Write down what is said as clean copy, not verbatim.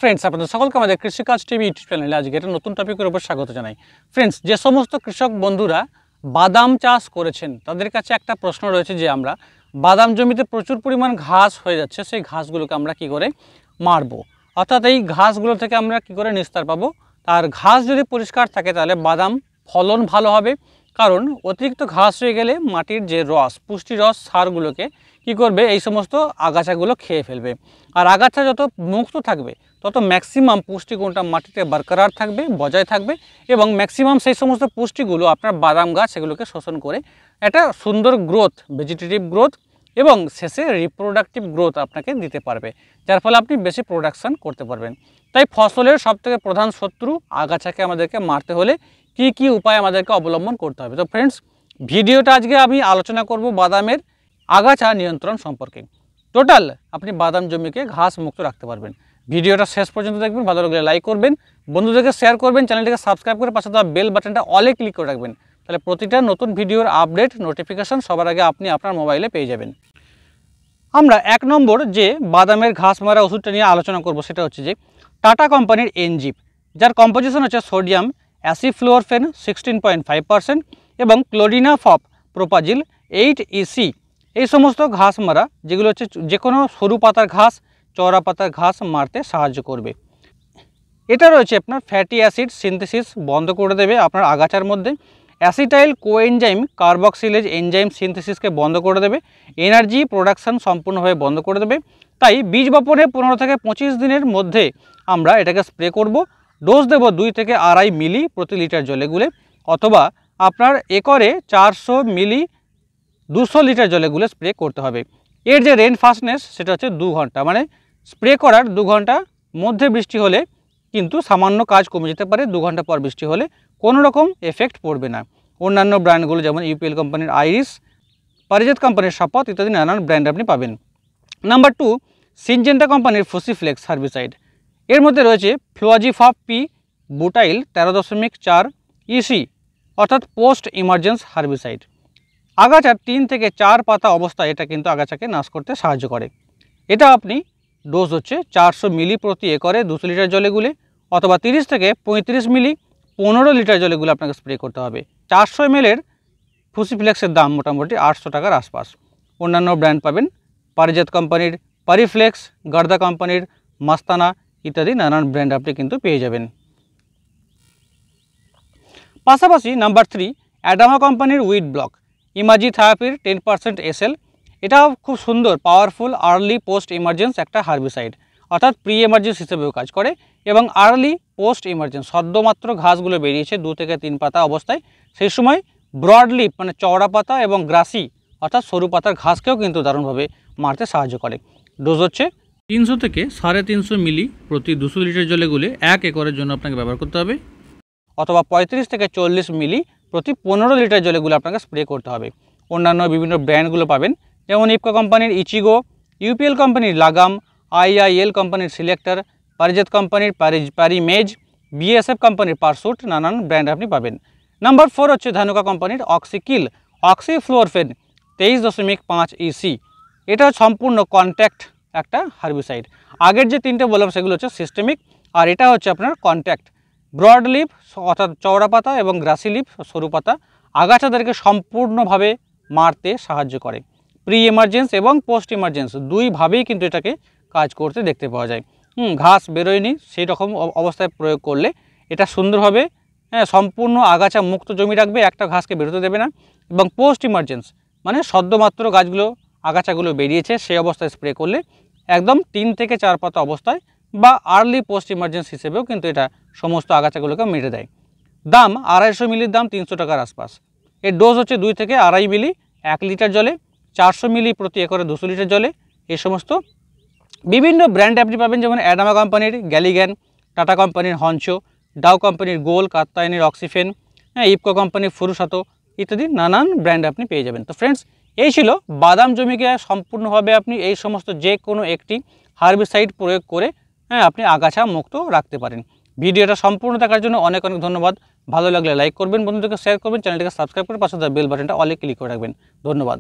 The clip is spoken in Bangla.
ফ্রেন্ডস, আপনাদের সকলকে আমাদের কৃষিকাজ টিভি ইউটিউব চ্যানেলে আজকে একটা নতুন টপিকের উপর স্বাগত জানাই। ফ্রেন্ডস, যে সমস্ত কৃষক বন্ধুরা বাদাম চাষ করেছেন তাদের কাছে একটা প্রশ্ন রয়েছে যে আমরা বাদাম জমিতে প্রচুর পরিমাণ ঘাস হয়ে যাচ্ছে, সেই ঘাসগুলোকে আমরা কি করে মারবো, অর্থাৎ এই ঘাসগুলো থেকে আমরা কি করে নিস্তার পাবো। আর ঘাস যদি পরিষ্কার থাকে তাহলে বাদাম ফলন ভালো হবে, কারণ অতিরিক্ত ঘাস হয়ে গেলে মাটির যে রস, পুষ্টি রস, সারগুলোকে কি করবে, এই সমস্ত আগাছাগুলো খেয়ে ফেলবে। আর আগাছা যত মুক্ত থাকবে তত ম্যাক্সিমাম পুষ্টিগুণটা মাটিতে বরকরার থাকবে, বজায় থাকবে, এবং ম্যাক্সিমাম সেই সমস্ত পুষ্টিগুলো আপনার বাদাম গাছ সেগুলোকে শোষণ করে একটা সুন্দর গ্রোথ, ভেজিটেটিভ গ্রোথ এবং শেষে রিপ্রোডাক্টিভ গ্রোথ আপনাকে দিতে পারবে, যার ফলে আপনি বেশি প্রোডাকশান করতে পারবেন। তাই ফসলের সবথেকে প্রধান শত্রু আগাছাকে আমাদেরকে মারতে হলে কি কি উপায় আমাদেরকে অবলম্বন করতে হবে। তো ফ্রেন্ডস, ভিডিওটা আজকে আমি আলোচনা করব বাদামের আগাছা নিয়ন্ত্রণ সম্পর্কে। টোটাল আপনি বাদাম জমিকে ঘাস মুক্ত রাখতে পারবেন। ভিডিওটা শেষ পর্যন্ত দেখবেন, ভালো লাগলে লাইক করবেন, বন্ধুদেরকে শেয়ার করবেন, চ্যানেলটিকে সাবস্ক্রাইব করে পাশে দেওয়া বেল বাটনটা অলে ক্লিক করে রাখবেন, তাহলে প্রতিটা নতুন ভিডিওর আপডেট নোটিফিকেশন সবার আগে আপনি আপনার মোবাইলে পেয়ে যাবেন। আমরা 1 নম্বর যে বাদামের ঘাস মারা ওষুধটা নিয়ে আলোচনা করব সেটা হচ্ছে যে টাটা কোম্পানির এনজিপ, যার কম্পোজিশন হচ্ছে সোডিয়াম অ্যাসিফ্লুরোফেন 16.5% এবং ক্লোরিনাফপ প্রোপাজিল 8 EC। এই সমস্ত ঘাস মারা যেগুলো হচ্ছে যে কোনো সরু পাতার ঘাস, চওড়া পাতার ঘাস মারতে সাহায্য করবে। এটা রয়েছে আপনার ফ্যাটি অ্যাসিড সিনথেসিস বন্ধ করে দেবে আপনার আগাছার মধ্যে, অ্যাসিটাইল কোএনজাইম কার্বক্সিলেজ এনজাইম সিনথেসিসকে বন্ধ করে দেবে, এনার্জি প্রোডাকশান সম্পূর্ণভাবে বন্ধ করে দেবে। তাই বীজ বপনে 15 থেকে 25 দিনের মধ্যে আমরা এটাকে স্প্রে করব। ডোজ দেব 2 থেকে 2.5 মিলি প্রতি লিটার জলে গুলে, অথবা আপনার একরে 400 মিলি 200 লিটার জলে গুলে স্প্রে করতে হবে। এর যে রেন ফাস্টনেস সেটা হচ্ছে 2 ঘন্টা, মানে স্প্রে করার 2 ঘন্টা মধ্যে বৃষ্টি হলে কিন্তু সামান্য কাজ কমে যেতে পারে, 2 ঘন্টা পর বৃষ্টি হলে কোনো রকম এফেক্ট পড়বে না। অন্যান্য ব্র্যান্ডগুলো যেমন ইউপিএল কোম্পানির আইরিস, পারিজাত কোম্পানির শপথ ইত্যাদি নানান ব্র্যান্ড আপনি পাবেন। নাম্বার 2, সিনজেন্টা কোম্পানির ফুসিফ্লেক্স হার্বিসাইড। এর মধ্যে রয়েছে ফ্লোয়াজিফপ পি বুটাইল 13.4 EC, অর্থাৎ পোস্ট ইমার্জেন্স হার্বিসাইড। আগাছার 3 থেকে 4 পাতা অবস্থায় এটা কিন্তু আগাছাকে নাশ করতে সাহায্য করে। এটা আপনি ডোজ হচ্ছে 400 মিলি প্রতি একরে 200 লিটার জলে গুলে, অথবা 30 থেকে 35 মিলি 15 লিটার জলে গুলে আপনাকে স্প্রে করতে হবে। 400 ml এর ফুসিফ্লেক্সের দাম মোটামুটি 800 টাকার আশপাশ। অন্যান্য ব্র্যান্ড পাবেন পারিজাত কোম্পানির পারিফ্লেক্স, গার্দা কোম্পানির মাস্তানা ইত্যাদি নানান ব্র্যান্ড আপনি কিন্তু পেয়ে যাবেন। পাশাপাশি নাম্বার 3, অ্যাডামা কোম্পানির উইড ব্লক ইমাজি থেরাপির 10% SL। এটাও খুব সুন্দর পাওয়ারফুল আর্লি পোস্ট ইমার্জেন্স একটা হার্বিসাইড, অর্থাৎ প্রি এমার্জেন্স হিসেবেও কাজ করে এবং আর্লি পোস্ট ইমার্জেন্স সদ্যমাত্র ঘাসগুলো বেরিয়েছে 2 থেকে 3 পাতা অবস্থায়, সেই সময় ব্রডলিপ মানে চওড়া পাতা এবং গ্রাসি অর্থাৎ সরু পাতার ঘাসকেও কিন্তু দারুণভাবে মারতে সাহায্য করে। ডোজ হচ্ছে 300 থেকে 350 মিলি প্রতি 200 লিটার জলে গুলে 1 একরের জন্য আপনাকে ব্যবহার করতে হবে, অথবা 35 থেকে 40 মিলি প্রতি 15 লিটার জলে গুলে আপনাকে স্প্রে করতে হবে। অন্যান্য বিভিন্ন ব্র্যান্ডগুলো পাবেন যেমন ইফকো কোম্পানির ইচিগো, ইউপিএল কোম্পানির লাগাম, IIL কোম্পানির সিলেক্টর, পারিজাত কোম্পানির পারিমেজ, বিএসএফ কোম্পানির পারসুট, নানান ব্র্যান্ড আপনি পাবেন। নাম্বার 4 হচ্ছে ধানুকা কোম্পানির অক্সিকিল অক্সিফ্লোরফেন 23.5 EC। এটা সম্পূর্ণ কন্ট্যাক্ট একটা হার্বিসাইড। আগের যে 3টে বললাম সেগুলো হচ্ছে সিস্টেমিক, আর এটা হচ্ছে আপনার কন্ট্যাক্ট। ব্রড লিফ অর্থাৎ চওড়া পাতা এবং গ্রাসি লিফ সরু পাতা আগাছাদেরকে সম্পূর্ণভাবে মারতে সাহায্য করে। প্রি এমার্জেন্স এবং পোস্ট ইমার্জেন্স দুইভাবেই কিন্তু এটাকে কাজ করতে দেখতে পাওয়া যায়। ঘাস বেরোয়নি সেই রকম অবস্থায় প্রয়োগ করলে এটা সুন্দরভাবে সম্পূর্ণ আগাছা মুক্ত জমি রাখবে, একটা ঘাসকে বেরোতে দেবে না। এবং পোস্ট ইমার্জেন্স মানে সদ্যমাত্র গাছগুলো আগাছাগুলো বেরিয়েছে সেই অবস্থায় স্প্রে করলে একদম 3 থেকে 4 পাতা অবস্থায় বা আর্লি পোস্ট ইমার্জেন্স হিসেবেও কিন্তু এটা সমস্ত আগাছাগুলোকে মেরে দেয়। দাম 250 মিলির দাম 300 টাকার আশপাশ। এর ডোজ হচ্ছে 2 থেকে 2.5 মিলি 1 লিটার জলে, 400 মিলি প্রতি একরে 200 লিটার জলে। এই সমস্ত বিভিন্ন ব্র্যান্ড আপনি পাবেন যেমন অ্যাডামা কোম্পানির গ্যালিগ্যান, টাটা কোম্পানির হঞ্চো, ডাও কোম্পানির গোল, কাত্তায়নির অক্সিফেন, ইফকো কোম্পানির ফুরুসাতো ইত্যাদি নানান ব্র্যান্ড আপনি পেয়ে যাবেন। তো ফ্রেন্ডস, এই ছিল বাদাম জমিকে সম্পূর্ণভাবে আপনি এই সমস্ত যে কোনো একটি হার্বিসাইড প্রয়োগ করে আপনি আগাছা মুক্ত রাখতে পারেন। ভিডিওটা সম্পূর্ণ দেখার জন্য অনেক অনেক ধন্যবাদ। ভালো লাগলে লাইক করবেন, বন্ধুদেরকে শেয়ার করবেন, চ্যানেলটিকে সাবস্ক্রাইব করে পাশে বেল বাটনটা অলে ক্লিক করে রাখবেন। ধন্যবাদ।